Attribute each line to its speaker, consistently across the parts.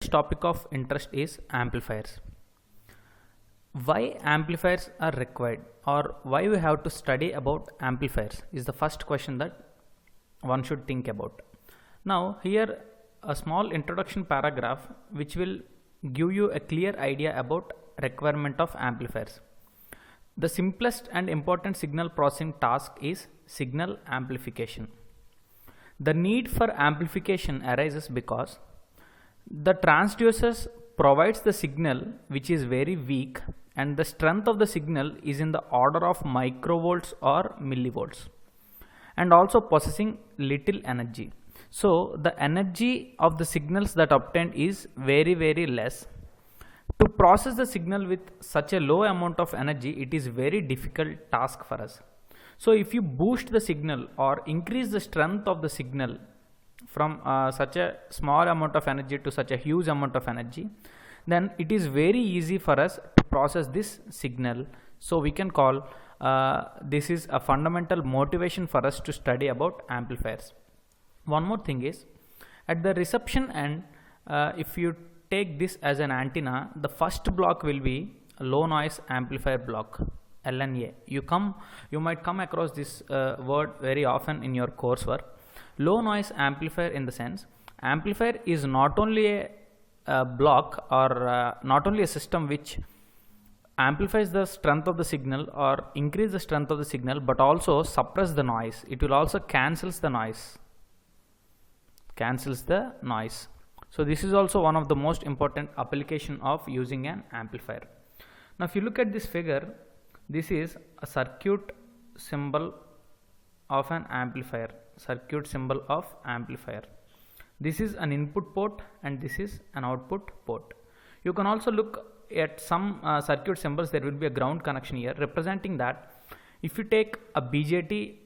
Speaker 1: This topic of interest is amplifiers. Why amplifiers are required, or why we have to study about amplifiers, is the first question that one should think about. Now here a small introduction paragraph which will give you a clear idea about requirement of amplifiers. The simplest and important signal processing task is signal amplification. The need for amplification arises because the transducers provides the signal which is very weak, and the strength of the signal is in the order of microvolts or millivolts, and also possessing little energy. So the energy of the signals that obtained is very less. To process the signal with such a low amount of energy, it is very difficult task for us. So if you boost the signal or increase the strength of the signal from such a small amount of energy to such a huge amount of energy, then it is very easy for us to process this signal. So we can call this is a fundamental motivation for us to study about amplifiers. One more thing is, at the reception end, if you take this as an antenna, the first block will be a low noise amplifier block, LNA. You might come across this word very often in your coursework. Low noise amplifier, in the sense, amplifier is not only a block or not only a system which amplifies the strength of the signal or increase the strength of the signal, but also suppress the noise. It will also cancels the noise. So this is also one of the most important application of using an amplifier. Now if you look at this figure, this is a circuit symbol of an amplifier. This is an input port and this is an output port. You can also look at some circuit symbols. There will be a ground connection here, representing that if you take a BJT,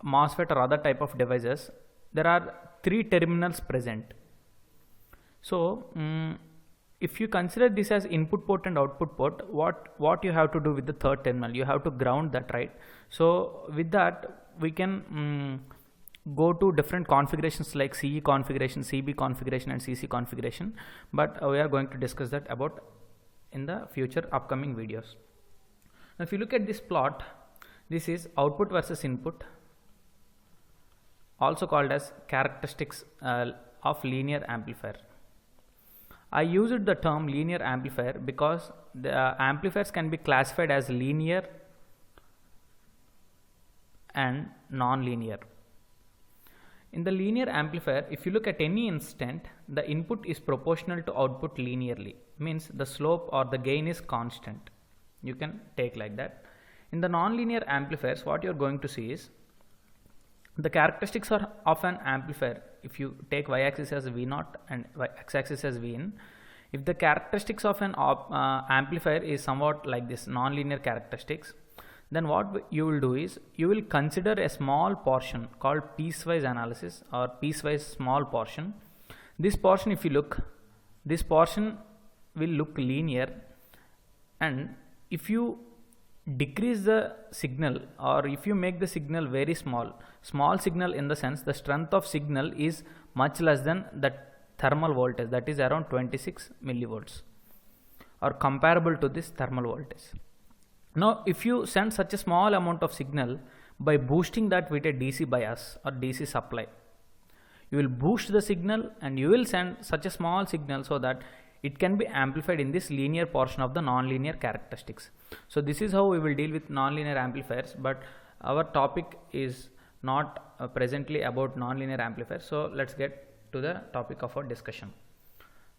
Speaker 1: MOSFET or other type of devices, there are 3 terminals present. So if you consider this as input port and output port, what you have to do with the third terminal? You have to ground that, right? So with that we can go to different configurations like CE configuration, CB configuration and CC configuration, but we are going to discuss that about in the future upcoming videos. Now if you look at this plot, this is output versus input, also called as characteristics of linear amplifier. I used the term linear amplifier because the amplifiers can be classified as linear and non-linear. In the linear amplifier, if you look at any instant, the input is proportional to output linearly, means the slope or the gain is constant. You can take like that. In the non-linear amplifiers, what you are going to see is the characteristics of an amplifier. If you take y-axis as V0 and x-axis as Vin, if the characteristics of an amplifier is somewhat like this, non-linear characteristics, then what you will do is you will consider a small portion called piecewise analysis or piecewise small portion. This portion, if you look, this portion will look linear, and if you decrease the signal or if you make the signal very small signal, in the sense the strength of signal is much less than the thermal voltage, that is around 26 millivolts or comparable to this thermal voltage. Now if you send such a small amount of signal by boosting that with a DC bias or DC supply, you will boost the signal and you will send such a small signal so that it can be amplified in this linear portion of the non-linear characteristics. So this is how we will deal with non-linear amplifiers, but our topic is not presently about non-linear amplifiers. So let's get to the topic of our discussion.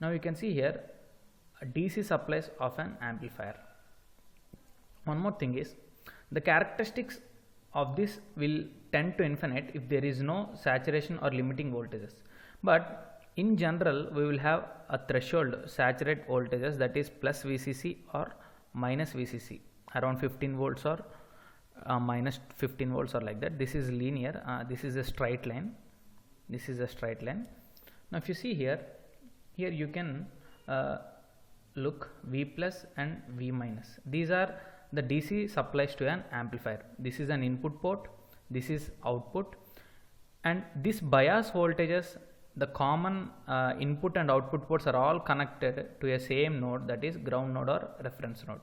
Speaker 1: Now you can see here DC supplies of an amplifier. One more thing is, the characteristics of this will tend to infinite if there is no saturation or limiting voltages, but in general we will have a threshold saturate voltages, that is plus VCC or minus VCC, around 15 volts or minus 15 volts or like that. This is linear. This is a straight line. Now if you see here you can look V plus and V minus. These are the DC supplies to an amplifier. This is an input port, this is output, and this bias voltages the common input and output ports are all connected to a same node, that is ground node or reference node.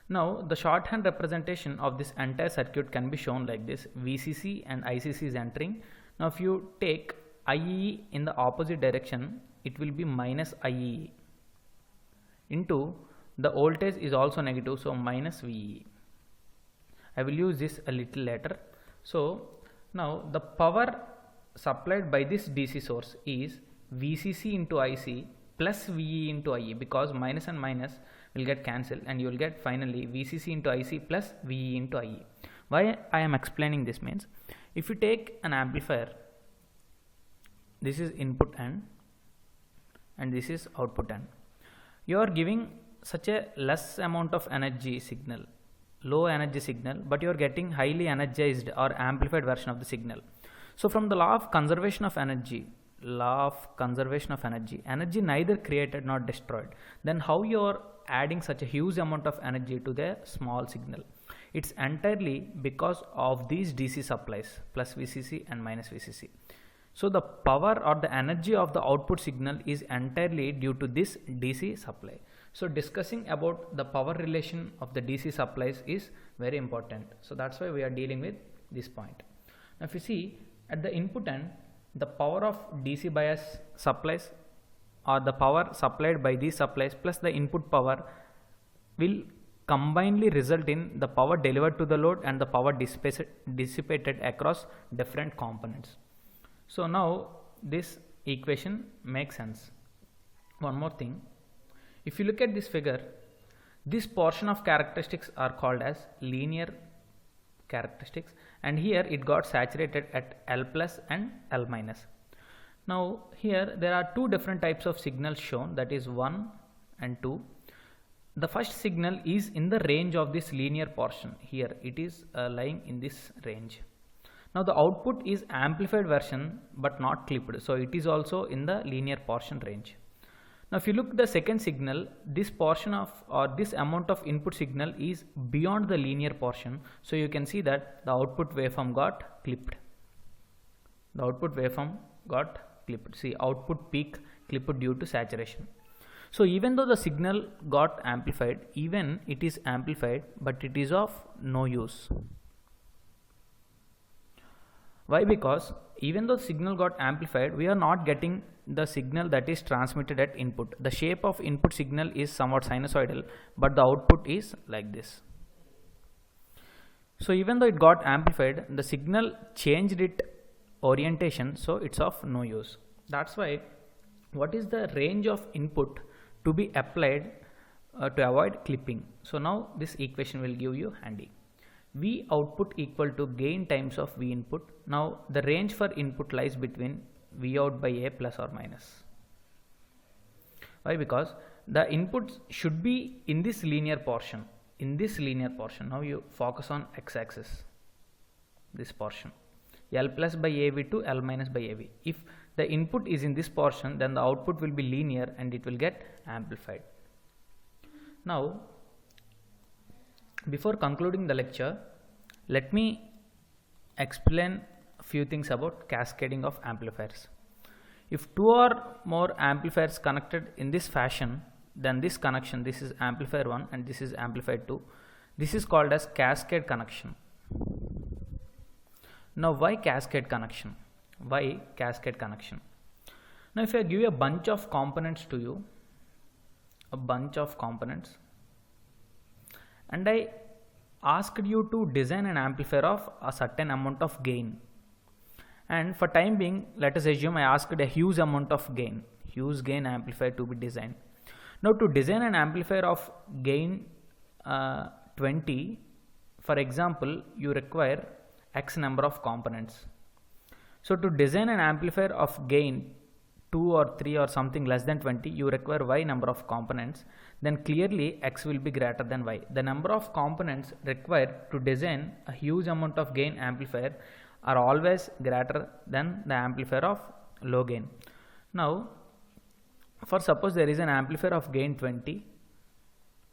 Speaker 1: Now the shorthand representation of this entire circuit can be shown like this: VCC and ICC is entering. Now if you take IE in the opposite direction, it will be minus IE into the voltage is also negative, so minus VE. I will use this a little later. So now the power supplied by this DC source is VCC into IC plus VE into IE, because minus and minus will get cancelled and you will get finally VCC into IC plus VE into IE. Why I am explaining this means, if you take an amplifier, this is input end and this is output end, you are giving such a less amount of energy signal, low energy signal, but you are getting highly energized or amplified version of the signal. So from the law of conservation of energy, energy neither created nor destroyed, then how you are adding such a huge amount of energy to the small signal? It's entirely because of these DC supplies, plus VCC and minus VCC. So the power or the energy of the output signal is entirely due to this DC supply. So discussing about the power relation of the DC supplies is very important. So that's why we are dealing with this point. Now if you see at the input end, the power of DC bias supplies or the power supplied by these supplies plus the input power will combinedly result in the power delivered to the load and the power dissipated across different components. So now this equation makes sense. One more thing, if you look at this figure, this portion of characteristics are called as linear characteristics, and here it got saturated at L plus and L minus. Now here there are two different types of signals shown, that is 1 and 2. The first signal is in the range of this linear portion. Here it is lying in this range. Now the output is amplified version but not clipped, so it is also in the linear portion range. Now if you look at the second signal, this portion of or this amount of input signal is beyond the linear portion, so you can see that the output waveform got clipped. The output waveform got clipped. See, output peak clipped due to saturation. So even though the signal got amplified, even it is amplified, but it is of no use. Why? Because even though the signal got amplified, we are not getting the signal that is transmitted at input. The shape of input signal is somewhat sinusoidal, but the output is like this. So even though it got amplified, the signal changed its orientation, so it's of no use. That's why what is the range of input to be applied to avoid clipping? So now this equation will give you handy. V output equal to gain times of V input. Now the range for input lies between V out by A plus or minus. Why? Because the inputs should be in this linear portion. Now you focus on x-axis, this portion, L plus by AV to L minus by AV. If the input is in this portion, then the output will be linear and it will get amplified. Now before concluding the lecture, let me explain a few things about cascading of amplifiers. If two or more amplifiers connected in this fashion, then this connection, this is amplifier 1 and this is amplifier 2, this is called as cascade connection. Now why cascade connection? Why cascade connection? Now if I give a bunch of components to you, and I asked you to design an amplifier of a certain amount of gain, and for time being, let us assume I asked a huge amount of gain, amplifier to be designed. Now to design an amplifier of gain 20, for example, you require X number of components. So to design an amplifier of gain 2 or 3 or something less than 20, you require Y number of components, then clearly X will be greater than Y. The number of components required to design a huge amount of gain amplifier are always greater than the amplifier of low gain. Now for suppose there is an amplifier of gain 20,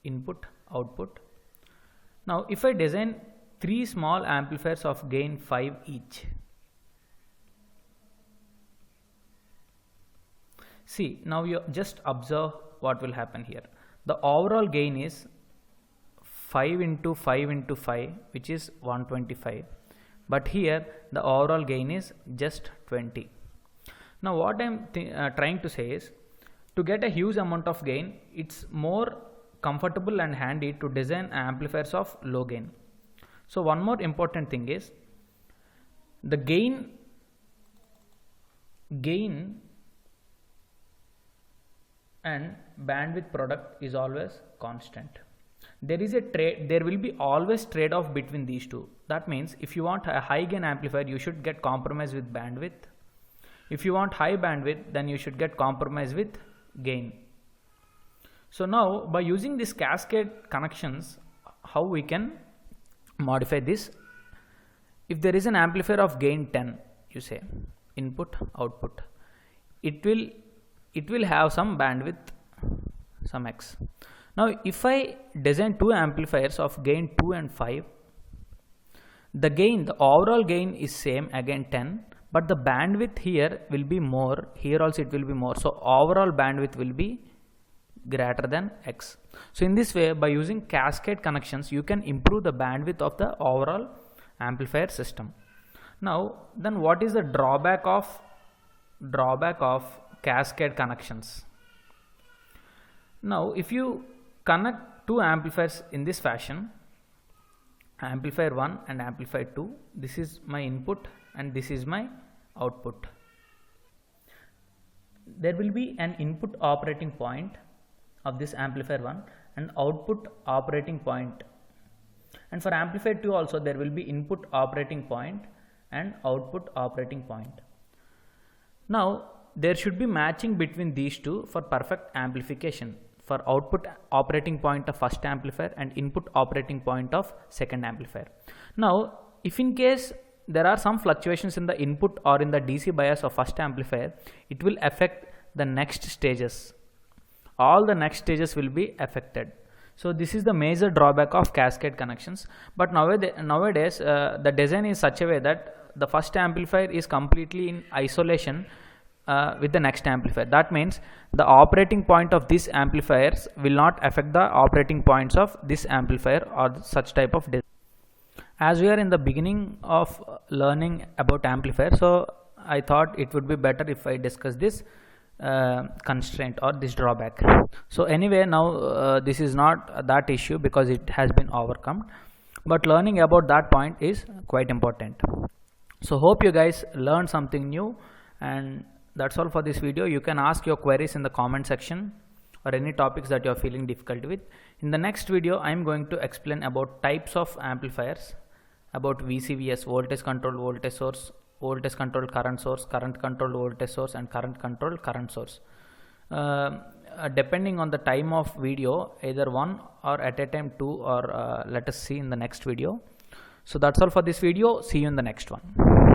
Speaker 1: input, output. Now if I design 3 small amplifiers of gain 5 each, See, now you just observe what will happen here. The overall gain is 5 into 5 into 5, which is 125. But here the overall gain is just 20. Now what I am trying to say is, to get a huge amount of gain, it's more comfortable and handy to design amplifiers of low gain. So one more important thing is, the gain and bandwidth product is always constant. There will be always trade-off between these two. That means if you want a high gain amplifier, you should get compromise with bandwidth. If you want high bandwidth, then you should get compromise with gain. So now by using this cascade connections, how we can modify this? If there is an amplifier of gain 10, you say input output, it will have some bandwidth, some X. Now if I design two amplifiers of gain 2 and 5, the overall gain is same, again 10, but the bandwidth here will be more, here also it will be more. So overall bandwidth will be greater than X. So in this way, by using cascade connections, you can improve the bandwidth of the overall amplifier system. Now then, what is the drawback of cascade connections? Now if you connect two amplifiers in this fashion, amplifier 1 and amplifier 2, this is my input and this is my output. There will be an input operating point of this amplifier 1 and output operating point, and for amplifier 2 also there will be input operating point and output operating point. Now there should be matching between these two for perfect amplification, for output operating point of first amplifier and input operating point of second amplifier. Now if in case there are some fluctuations in the input or in the DC bias of first amplifier, it will affect the next stages. All the next stages will be affected. So this is the major drawback of cascade connections. But nowadays the design is such a way that the first amplifier is completely in isolation with the next amplifier. That means the operating point of these amplifiers will not affect the operating points of this amplifier or such type of design. As we are in the beginning of learning about amplifier, so I thought it would be better if I discuss this constraint or this drawback. So anyway, now this is not that issue because it has been overcome, but learning about that point is quite important. So hope you guys learned something new, and that's all for this video. You can ask your queries in the comment section or any topics that you are feeling difficult with. In the next video, I am going to explain about types of amplifiers, about VCVS, voltage controlled voltage source, voltage controlled current source, current controlled voltage source, and current controlled current source. Depending on the time of video, either one or at a time two, or let us see in the next video. So that's all for this video. See you in the next one.